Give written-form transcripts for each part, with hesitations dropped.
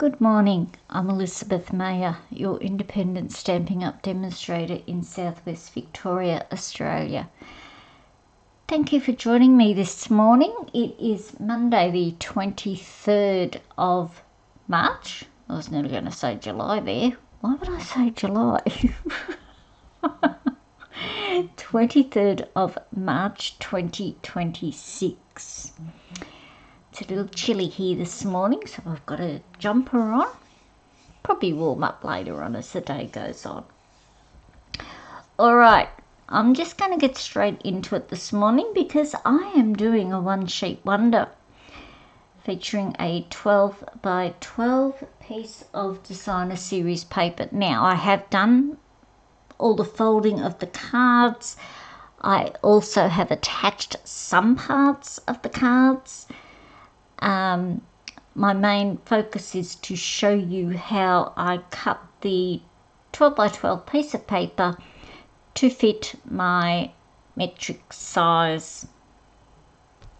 Good morning, I'm Elizabeth Mayer, your independent Stampin' Up! Demonstrator in Southwest Victoria, Australia. Thank you for joining me this morning. It is Monday the 23rd of March. I was nearly going to say July there. Why would I say July? 23rd of March 2026. It's a little chilly here this morning, so I've got a jumper on. Probably warm up later on as the day goes on. Alright, I'm just going to get straight into it this morning because I am doing a one sheet wonder featuring a 12 by 12 piece of designer series paper. Now, I have done all the folding of the cards. I also have attached some parts of the cards. My main focus is to show you how I cut the 12 by 12 piece of paper to fit my metric size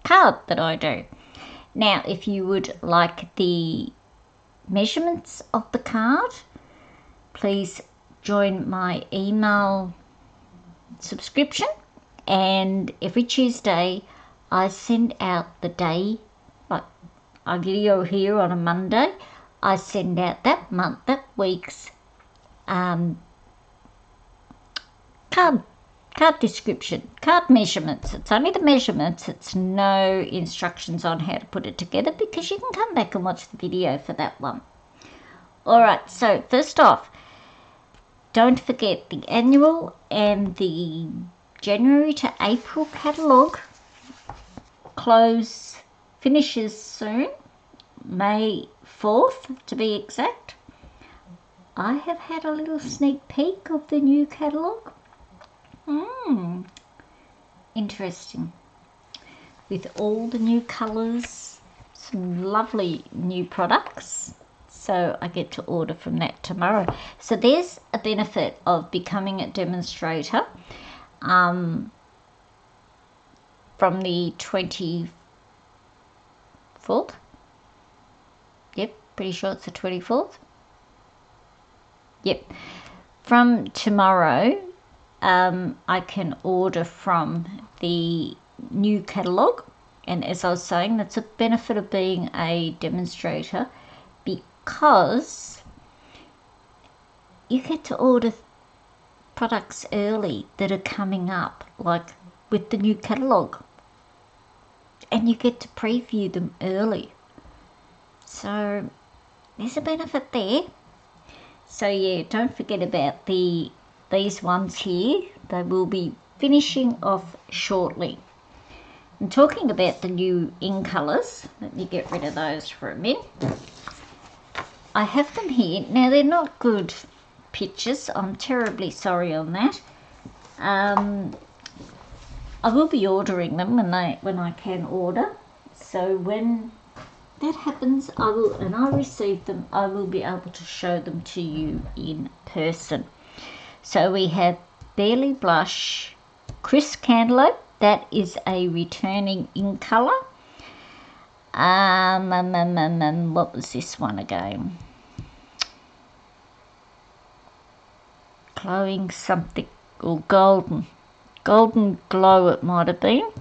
card that I do. Now, if you would like the measurements of the card, please join my email subscription, and every Tuesday I send out the day, like a video here on a Monday, I send out that month, that week's card description, card measurements. It's only the measurements, it's no instructions on how to put it together, because you can come back and watch the video for that one. Alright, so first off, don't forget the annual and the January to April catalogue finishes soon, May 4th to be exact. I have had a little sneak peek of the new catalogue. Interesting. With all the new colours, some lovely new products. So I get to order from that tomorrow. So there's a benefit of becoming a demonstrator from the 24th. Yep, pretty sure it's the 24th. Yep. From tomorrow, I can order from the new catalogue. And as I was saying, that's a benefit of being a demonstrator, because you get to order products early that are coming up, like with the new catalogue, and you get to preview them early. So there's a benefit there. So yeah, don't forget about these ones here. They will be finishing off shortly. And talking about the new in colours, let me get rid of those for a minute. I have them here. Now, they're not good pictures. I'm terribly sorry on that. I will be ordering them when I can order. So when that happens, I receive them, I will be able to show them to you in person. So we have Barely Blush Crisp Cantaloupe. That is a returning in colour. What was this one again? Glowing something, or golden glow it might have been.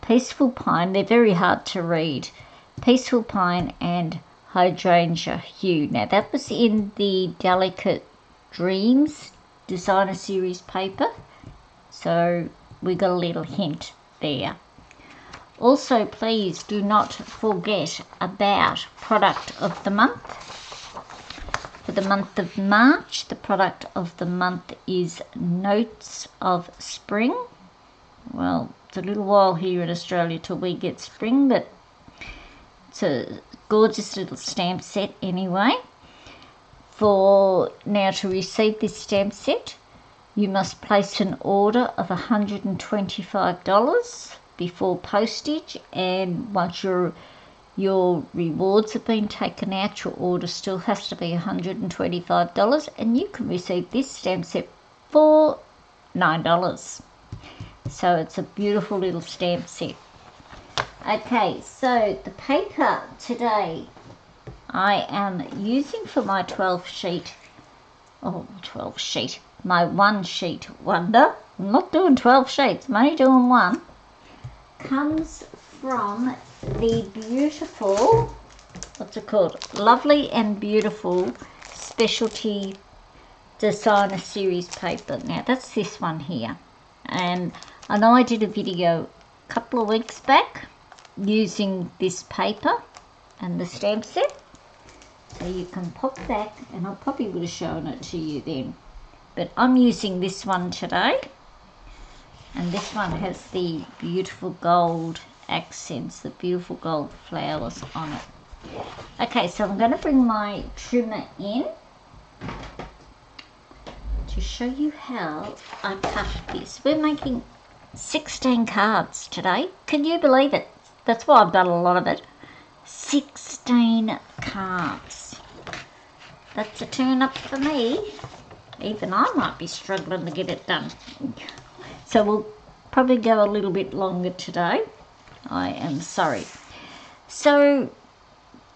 Peaceful Pine, they're very hard to read. Peaceful Pine and Hydrangea Hue. Now that was in the Delicate Dreams designer series paper, so we got a little hint there. Also, please do not forget about product of the month. For the month of March, the product of the month is Notes of Spring. Well, it's a little while here in Australia till we get spring, but it's a gorgeous little stamp set anyway. For now, to receive this stamp set, you must place an order of $125 before postage, and once your rewards have been taken out, your order still has to be $125, and you can receive this stamp set for $9. So it's a beautiful little stamp set. Okay, so the paper today I am using for my 12 sheet, my 1 sheet wonder. I'm not doing 12 sheets, I'm only doing one. Comes from the beautiful, what's it called? Lovely and Beautiful Specialty Designer Series paper. Now that's this one here. And I know I did a video a couple of weeks back using this paper and the stamp set. So you can pop that, and I probably would have shown it to you then. But I'm using this one today. And this one has the beautiful gold accents, the beautiful gold flowers on it. Okay, so I'm going to bring my trimmer in to show you how I cut this. We're making 16 cards today. Can you believe it? That's why I've done a lot of it. 16 cards. That's a turn up for me. Even I might be struggling to get it done. So we'll probably go a little bit longer today. I am sorry. So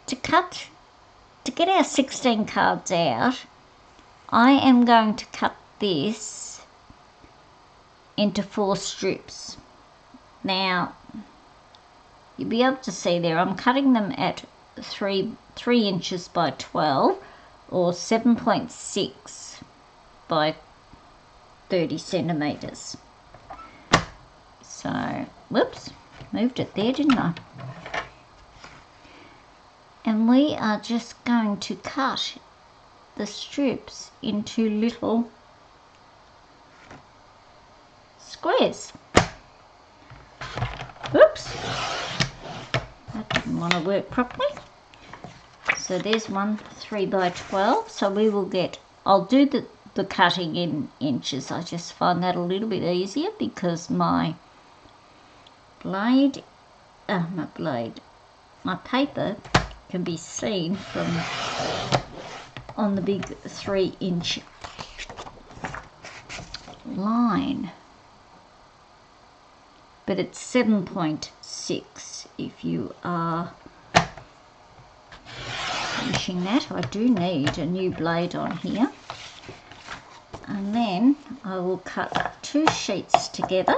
to get our 16 cards out, I am going to cut this into 4 strips. Now, you'll be able to see there, I'm cutting them at 3 inches by 12 or 7.6 by 30 centimetres. So, whoops, moved it there, didn't I? And we are just going to cut the strips into little squares. Whoops, that didn't want to work properly. So there's one 3 by 12. So we will get, I'll do the cutting in inches. I just find that a little bit easier because my my paper can be seen from on the big 3-inch line, but it's 7.6 if you are finishing that. I do need a new blade on here, and then I will cut 2 sheets together.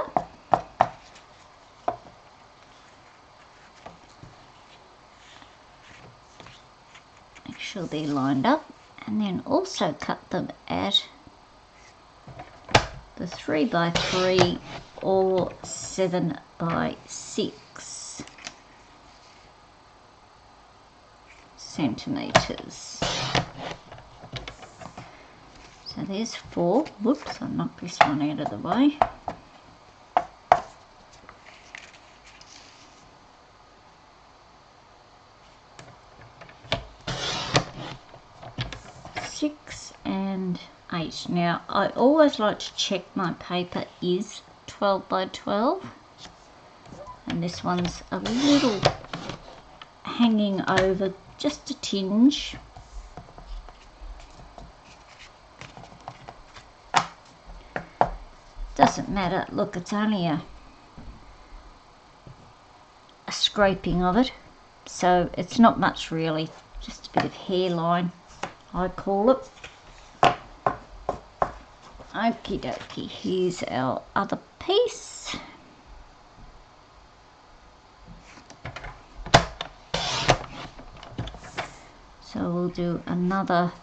Make sure they're lined up, and then also cut them at the 3 by 3 or 7 by 6 centimetres. So there's 4. Whoops, I knocked this one out of the way. And 8. Now I always like to check my paper is 12 by 12, and this one's a little hanging over, just a tinge. Doesn't matter, look, it's only a scraping of it, so it's not much really, just a bit of hairline I call it. Okie dokie, here's our other piece. So we'll do another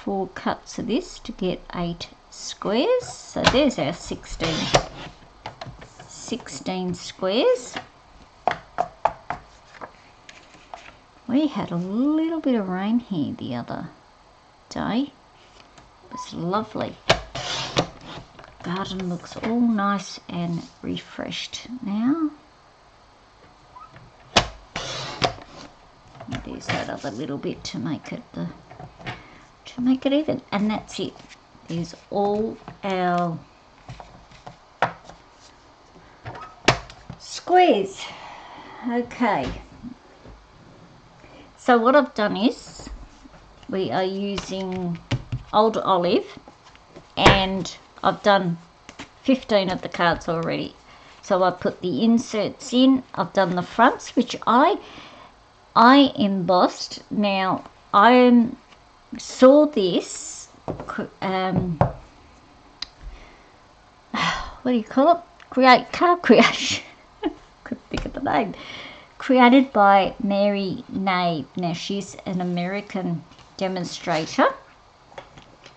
4 cuts of this to get 8 squares. So there's our 16 squares. We had a little bit of rain here the other day. It was lovely. Garden looks all nice and refreshed now. And there's that other little bit to make it even, and that's it. There's all our squares. Okay. So what I've done is we are using Old Olive, and I've done 15 of the cards already. So I put the inserts in. I've done the fronts, which I I embossed. Now, I saw this, what do you call it? Card creation. Couldn't think of the name. Created by Mary Nave. Now, she's an American demonstrator,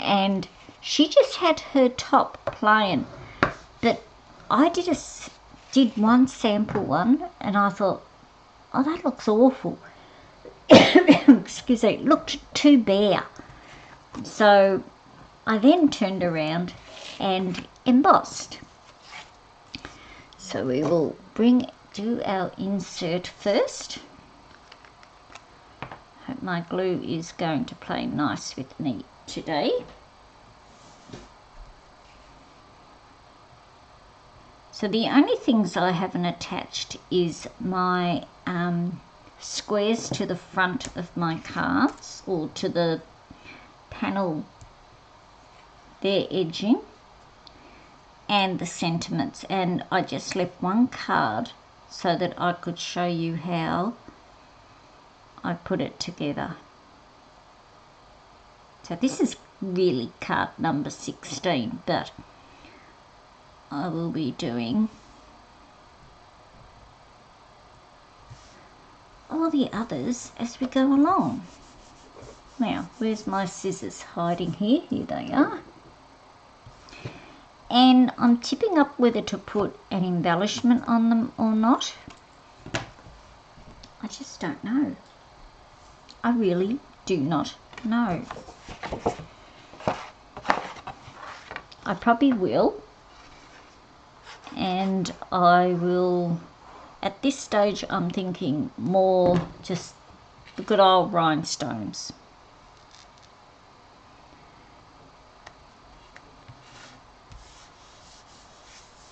and she just had her top plain, but I did one sample one, and I thought, oh, that looks awful. Excuse me, it looked too bare. So I then turned around and embossed. So we will do our insert first. Hope my glue is going to play nice with me today. So the only things I haven't attached is my squares to the front of my cards, or to the panel, their edging, and the sentiments, and I just left one card so that I could show you how I put it together. So this is really card number 16, but I will be doing all the others as we go along. Now, where's my scissors? Hiding here. Here they are. And I'm tipping up whether to put an embellishment on them or not. I just don't know. I really do not know. I probably will. And I will, at this stage, I'm thinking more just the good old rhinestones.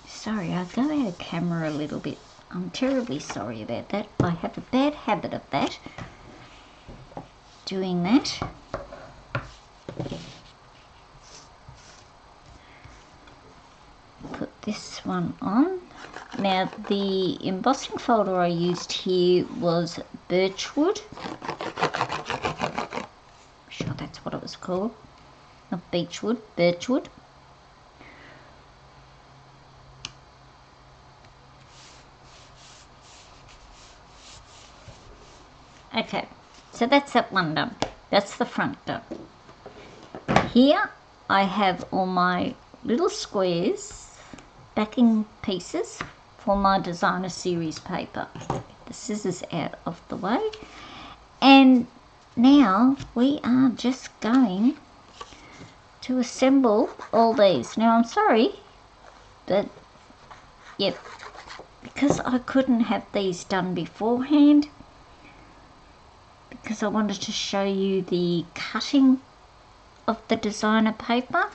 Sorry, I go out of camera a little bit. I'm terribly sorry about that. I have a bad habit of that. Doing that. Put this one on. Now, the embossing folder I used here was Birchwood. I'm sure that's what it was called. Not Beechwood, Birchwood. Okay, so that's that one done. That's the front done. Here I have all my little squares, backing pieces for my designer series paper. Get the scissors out of the way. And now we are just going to assemble all these. Now I'm sorry, but yep, because I couldn't have these done beforehand, because I wanted to show you the cutting of the designer paper.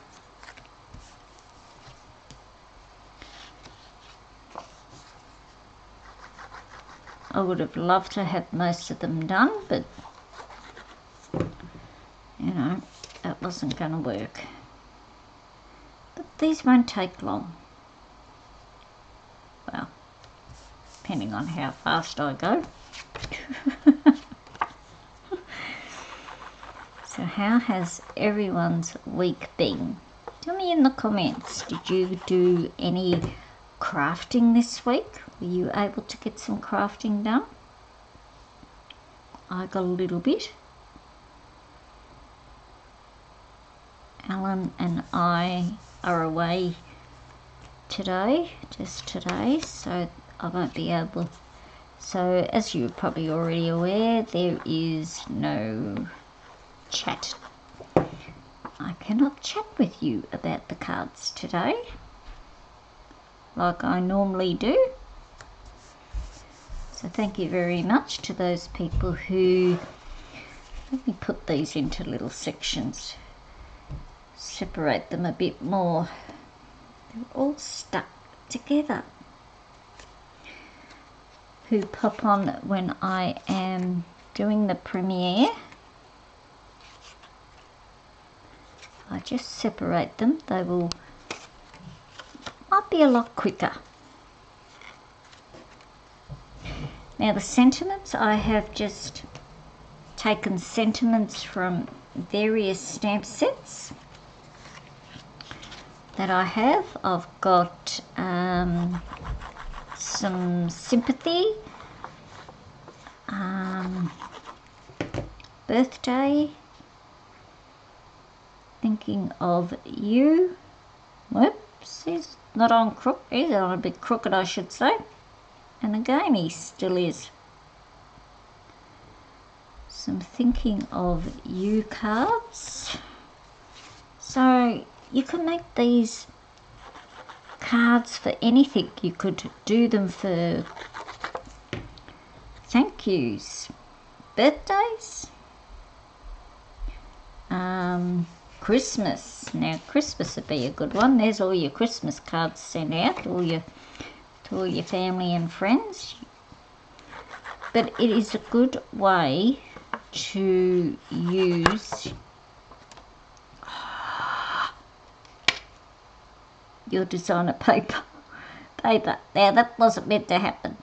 I would have loved to have most of them done, but you know, that wasn't going to work. But these won't take long. Well, depending on how fast I go. So how has everyone's week been? Tell me in the comments, did you do any crafting this week? Were you able to get some crafting done? I got a little bit. Alan and I are away today, just today, so I won't be able. So as you're probably already aware, there is no chat. I cannot chat with you about the cards today like I normally do. So thank you very much to those people who, let me put these into little sections, separate them a bit more. They're all stuck together. Who pop on when I am doing the premiere. I just separate them. They might be a lot quicker. Now the sentiments, I have just taken sentiments from various stamp sets that I have. I've got some sympathy, birthday, thinking of you. Whoops, he's not on crook, he's on a bit crooked, I should say. And again, he still is. Some thinking of you cards. So you can make these cards for anything. You could do them for thank yous, birthdays, Christmas. Now Christmas would be a good one. There's all your Christmas cards sent out, to all your family and friends. But it is a good way to use your designer paper. Now that wasn't meant to happen.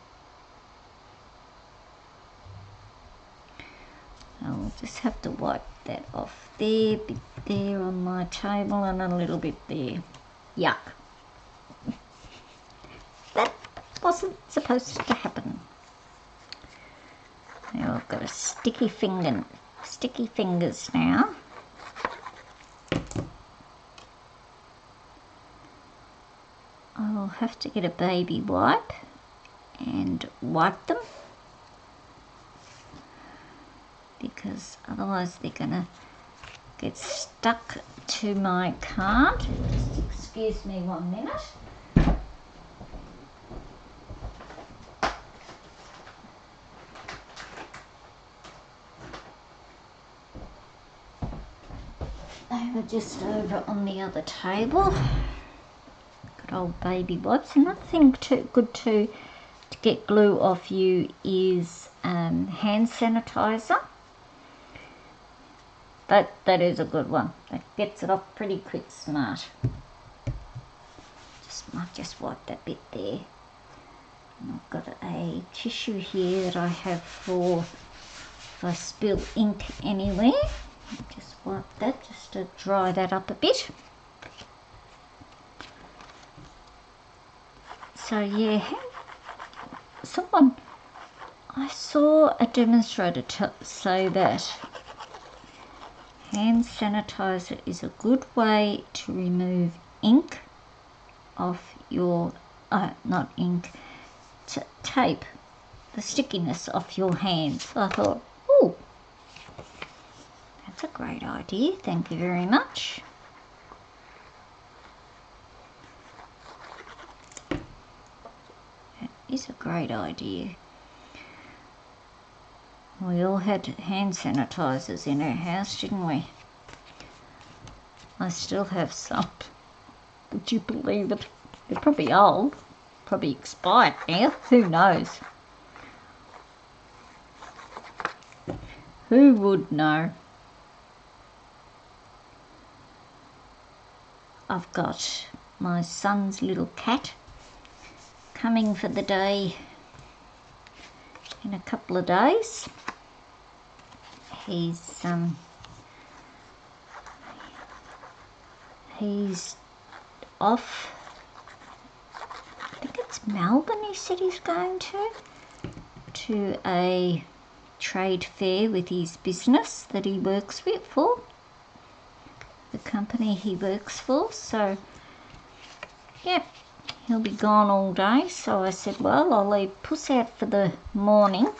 I'll just have to wipe that off there, bit there on my table, and a little bit there. Yuck. That wasn't supposed to happen. Now I've got a sticky fingers now. I'll have to get a baby wipe and wipe them, because otherwise they're gonna get stuck to my card. Just excuse me 1 minute. They were just over on the other table. Good old baby wipes. Another thing too good to get glue off you is hand sanitizer. That is a good one. That gets it off pretty quick, smart. Might just wipe that bit there. And I've got a tissue here that I have for if I spill ink anywhere. Just wipe that just to dry that up a bit. So yeah, I saw a demonstrator say that hand sanitizer is a good way to remove ink off your, not ink, tape, the stickiness off your hands. So I thought, oh, that's a great idea, thank you very much. That is a great idea. We all had hand sanitizers in our house, didn't we? I still have some. Would you believe it? They're probably old, probably expired now, who knows? Who would know? I've got my son's little cat coming for the day in a couple of days. He's off, I think it's Melbourne, he said he's going to a trade fair with his business that he works with for, the company he works for. So yeah, he'll be gone all day. So I said, well, I'll leave Puss out for the morning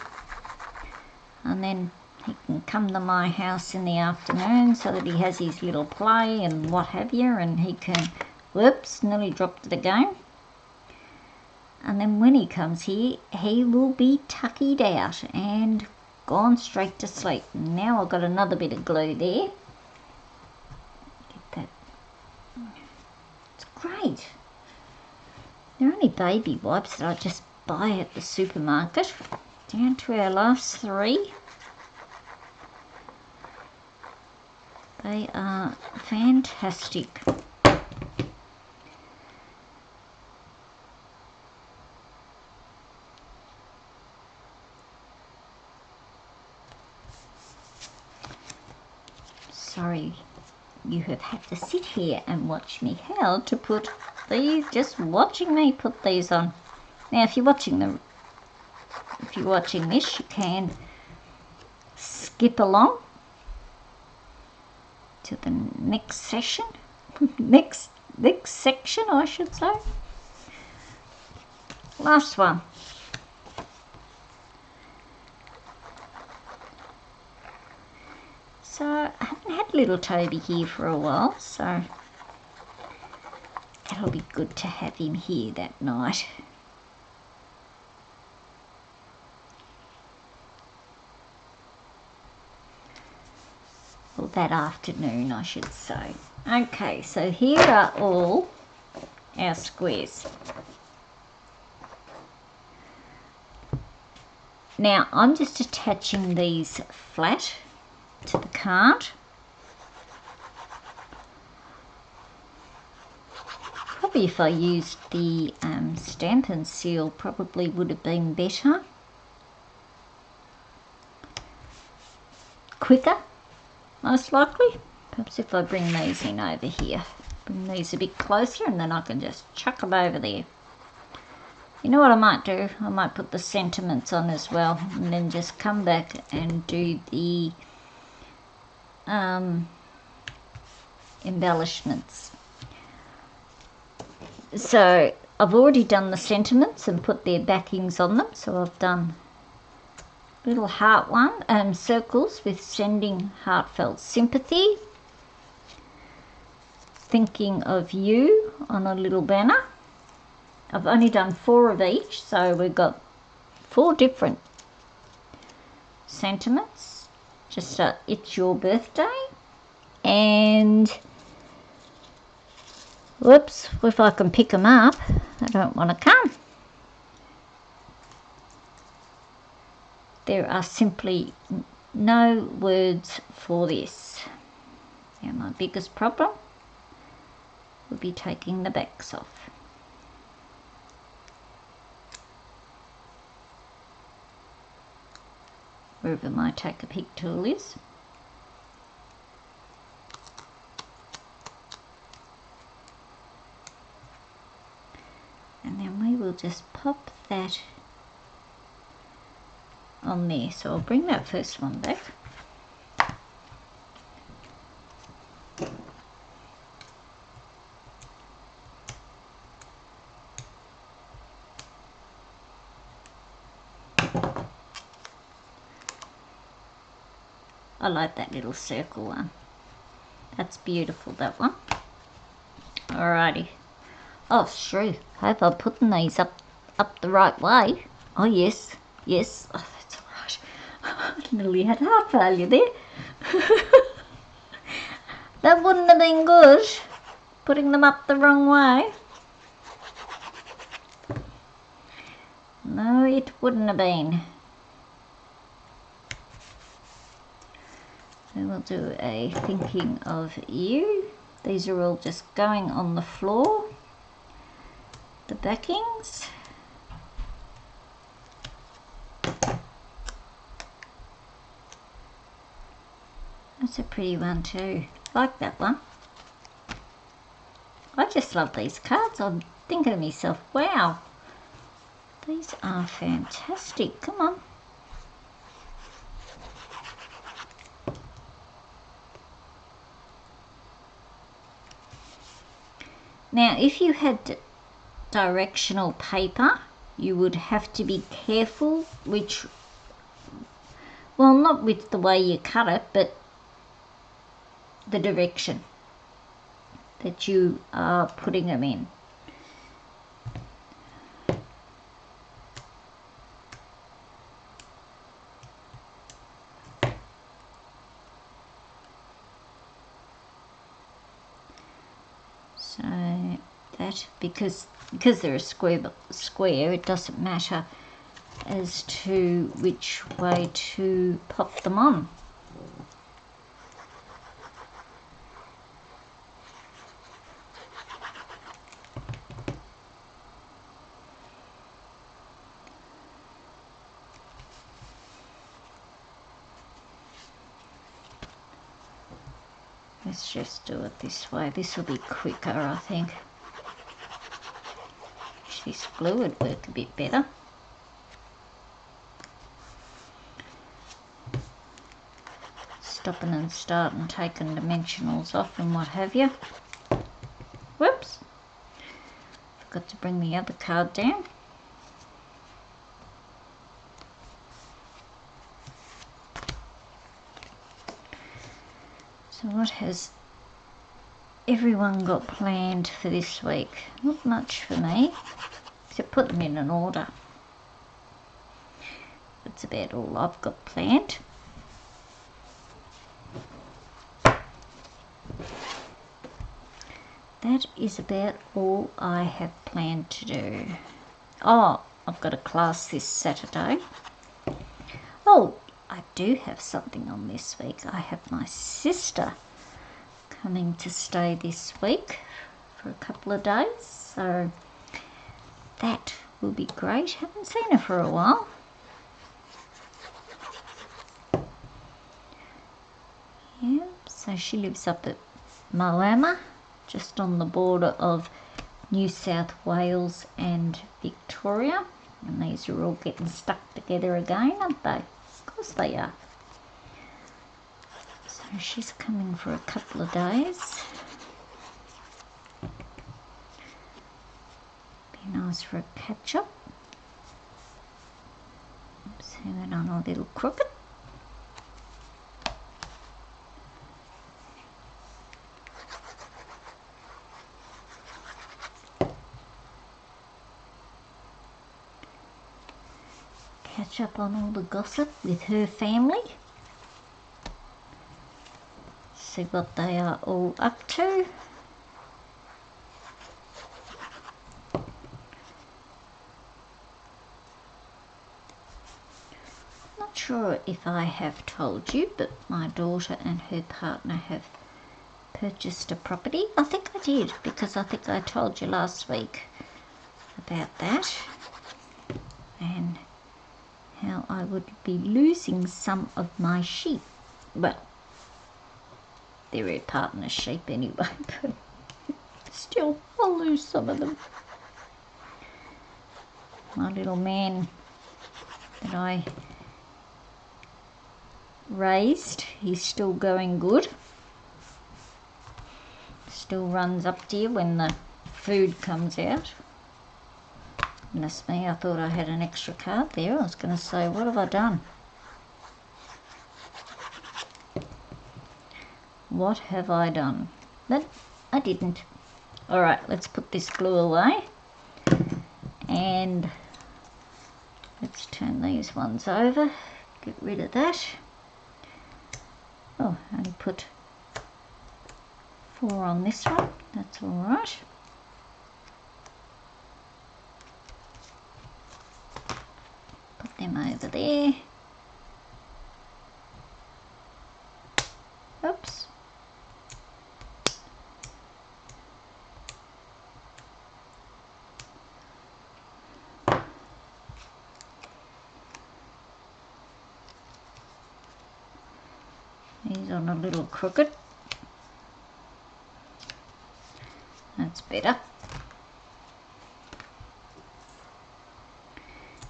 and then he can come to my house in the afternoon so that he has his little play and what have you, and he can, whoops, nearly dropped it again. And then when he comes here, he will be tuckied out and gone straight to sleep. Now I've got another bit of glue there. Get that. It's great. They're only baby wipes that I just buy at the supermarket. Down to our last 3. They are fantastic. sorry you have had to sit here and watch me how to put these, just watching me put these on. Now if you're watching this, you can skip along to the next session, next section I should say. Last one. So I haven't had little Toby here for a while, so that'll be good to have him here that night. Or that afternoon, I should say. Okay, so here are all our squares. Now I'm just attaching these flat to the card. Probably if I used the Stampin' Seal probably would have been better. Quicker, most likely. Perhaps if I bring these in over here. Bring these a bit closer and then I can just chuck them over there. You know what I might do? I might put the sentiments on as well and then just come back and do the embellishments. So I've already done the sentiments and put their backings on them. So I've done little heart circles with sending heartfelt sympathy, thinking of you on a little banner. I've only done 4 of each, so we've got 4 different sentiments. Just it's your birthday, and whoops, if I can pick them up, I don't want to come. There are simply no words for this. Now my biggest problem will be taking the backs off. Wherever my take a pick tool is. And then we will just pop that on there. So I'll bring that first one back. I like that little circle one. That's beautiful, that one. Alrighty. Oh, shrew. Hope I'm putting these up the right way. Oh, yes. Yes. Oh, that's alright. I nearly had heart failure there. That wouldn't have been good, putting them up the wrong way. No, it wouldn't have been. Then we'll do a thinking of you. These are all just going on the floor. The backings. That's a pretty one too. Like that one. I just love these cards. I'm thinking to myself, wow, these are fantastic. Come on. Now, if you had directional paper, you would have to be careful which, well, not with the way you cut it, but the direction that you are putting them in. So that, because they're a square, it doesn't matter as to which way to pop them on. Let's just do it this way. This will be quicker, I think. This glue would work a bit better. Stopping and starting, taking dimensionals off and what have you. Whoops. Forgot to bring the other card down. So what has everyone got planned for this week? Not much for me, except put them in an order. That's about all I've got planned. That is about all I have planned to do. Oh, I've got a class this Saturday. Oh, I do have something on this week. I have my sister coming to stay this week for a couple of days, so that will be great. Haven't seen her for a while. Yeah, so she lives up at Moama, just on the border of New South Wales and Victoria, and these are all getting stuck together again, aren't they? Of course they are. So she's coming for a couple of days. Be nice for a catch up. Oops, have it on a little crooked. Catch up on all the gossip with her family. See what they are all up to. Not sure if I have told you, but my daughter and her partner have purchased a property. I think I did, because I think I told you last week about that, and how I would be losing some of my sheep. Well, they're her partner's sheep anyway, but still, I'll lose some of them. My little man that I raised, he's still going good. Still runs up to you when the food comes out. Goodness me, I thought I had an extra card there. I was going to say, what have I done? What have I done? But I didn't. Alright, let's put this glue away. And let's turn these ones over. Get rid of that. Oh, I only put 4 on this one. That's alright. Put them over there. Oops. He's on a little crooked. That's better.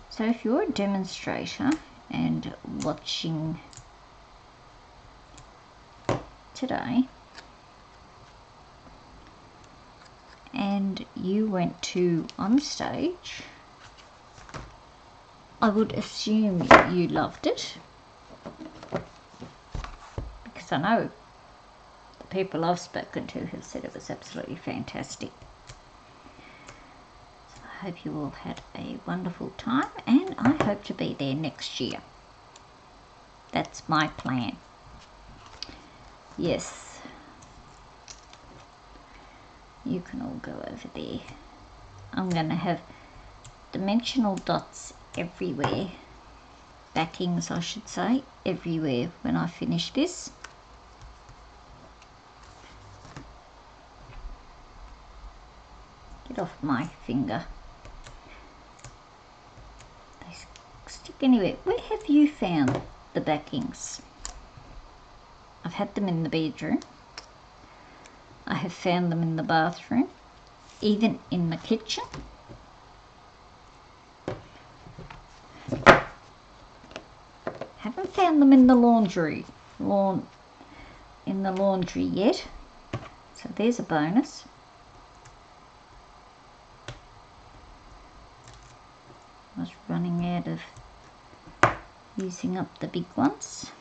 So if you're a demonstrator and watching today and you went to on stage, I would assume you loved it, because I know the people I've spoken to have said it was absolutely fantastic. So I hope you all had a wonderful time, and I hope to be there next year. That's my plan. Yes, you can all go over there. I'm going to have dimensional dots everywhere, backings I should say, everywhere when I finish this. Get off my finger. They stick anywhere. Where have you found the backings? I've had them in the bedroom. I have found them in the bathroom, even in the kitchen. Haven't found them in the laundry yet. So there's a bonus. I was running out of using up the big ones.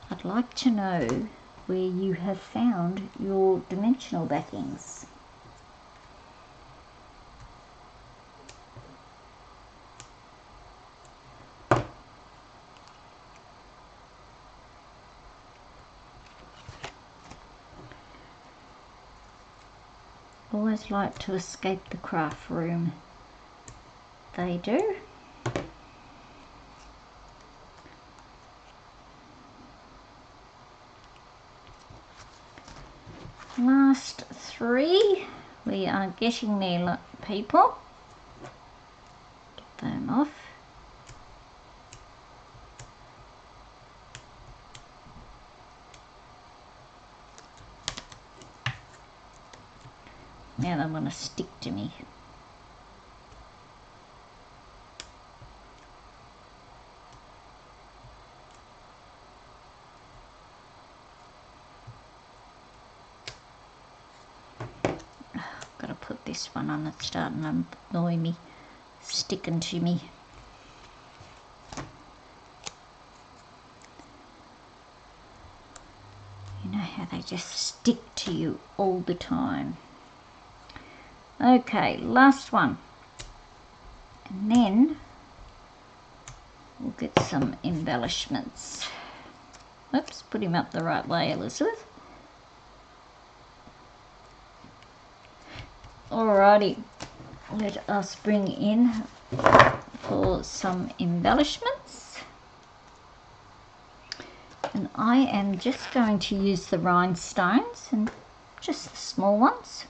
I'd like to know where you have found your dimensional backings. Always like to escape the craft room. They do. Last three. We are getting there, people. Get them off. Now they want to stick to me. Got to put this one on. It's starting to annoy me, sticking to me. You know how they just stick to you all the time. Okay, last one. And then we'll get some embellishments. Oops, put him up the right way, Elizabeth. Alrighty, let us bring in for some embellishments. And I am just going to use the rhinestones, and just the small ones.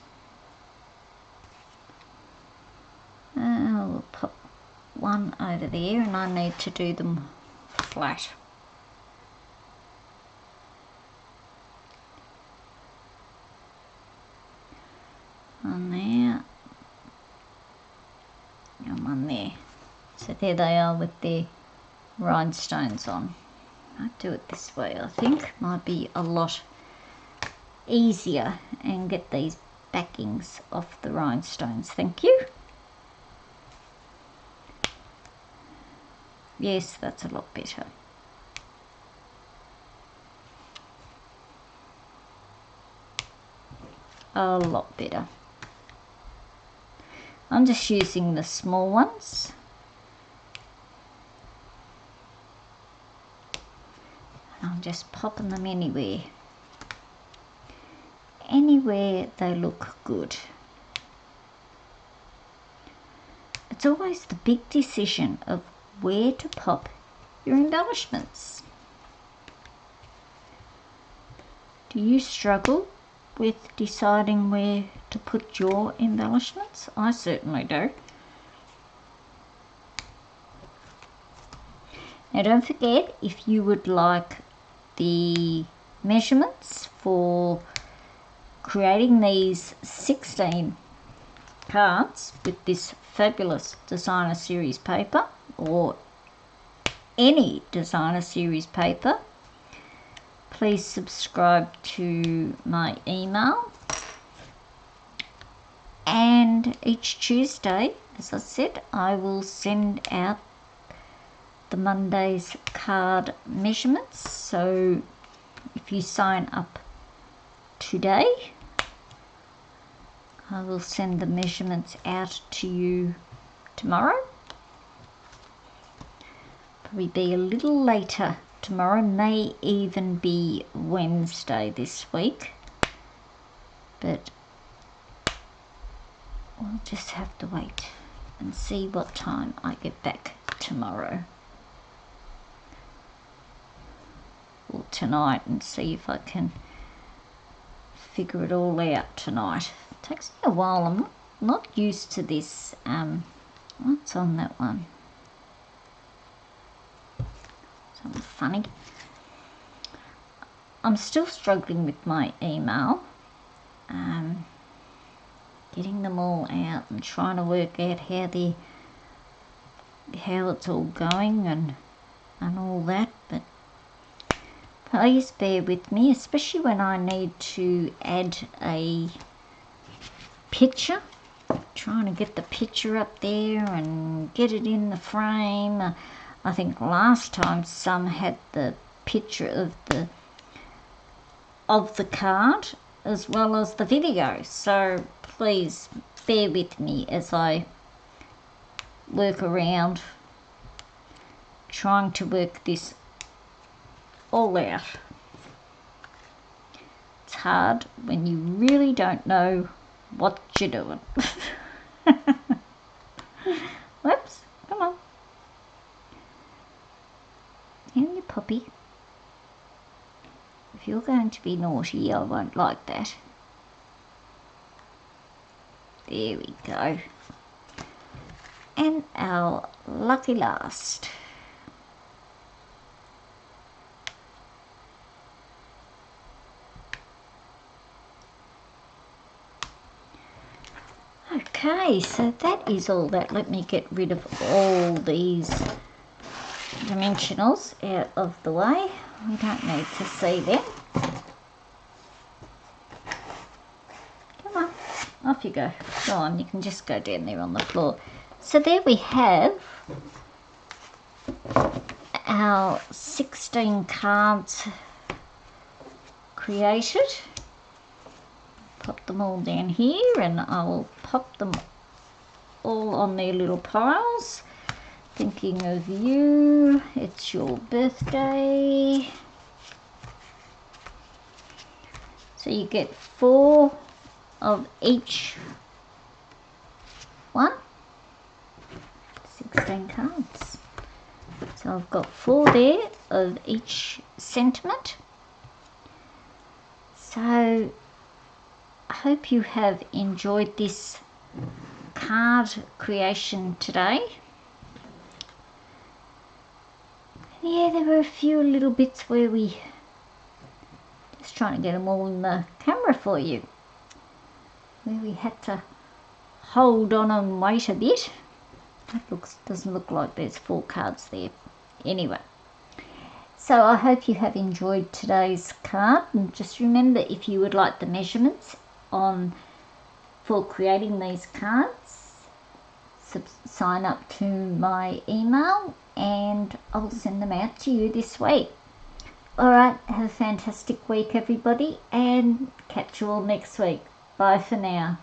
We'll pop one over there, and I need to do them flat. One there, and one there. So there they are with their rhinestones on. I'll do it this way, I think. Might be a lot easier and get these backings off the rhinestones. Thank you. Yes, that's a lot better. A lot better. I'm just using the small ones. I'm just popping them anywhere. Anywhere they look good. It's always the big decision of where to pop your embellishments. Do you struggle with deciding where to put your embellishments? I certainly do. Now don't forget, if you would like the measurements for creating these 16 cards with this fabulous designer series paper, or any designer series paper, please subscribe to my email. And each Tuesday, as I said, I will send out the Monday's card measurements. So if you sign up today, I will send the measurements out to you tomorrow. Probably be a little later tomorrow, may even be Wednesday this week, but we'll just have to wait and see what time I get back tomorrow or tonight, and see if I can figure it all out tonight. It takes me a while. I'm not used to this. What's on that one? Something funny. I'm still struggling with my email, getting them all out and trying to work out how it's all going and all that, but please bear with me, especially when I need to add a picture. Trying to get the picture up there and get it in the frame. I think last time some had the picture of the card as well as the video, so please bear with me as I work around trying to work this all out. It's hard when you really don't know what you're doing. Whoops, come on. And your puppy. If you're going to be naughty, I won't like that. There we go. And our lucky last. Okay, so that is all that. Let me get rid of all these dimensionals out of the way. We don't need to see them. Come on, off you go. Go on, you can just go down there on the floor. So there we have our 16 cards created. Pop them all down here and I will pop them all on their little piles. Thinking of you, it's your birthday. So you get 4 of each one. 16 cards. So I've got 4 there of each sentiment. So I hope you have enjoyed this card creation today. Yeah, there were a few little bits where we just trying to get them all in the camera for you, where we had to hold on and wait a bit. That doesn't look like there's 4 cards there. Anyway, so I hope you have enjoyed today's card, and just remember, if you would like the measurements for creating these cards, sign up to my email and I'll send them out to you this week. Alright, have a fantastic week everybody, and catch you all next week. Bye for now.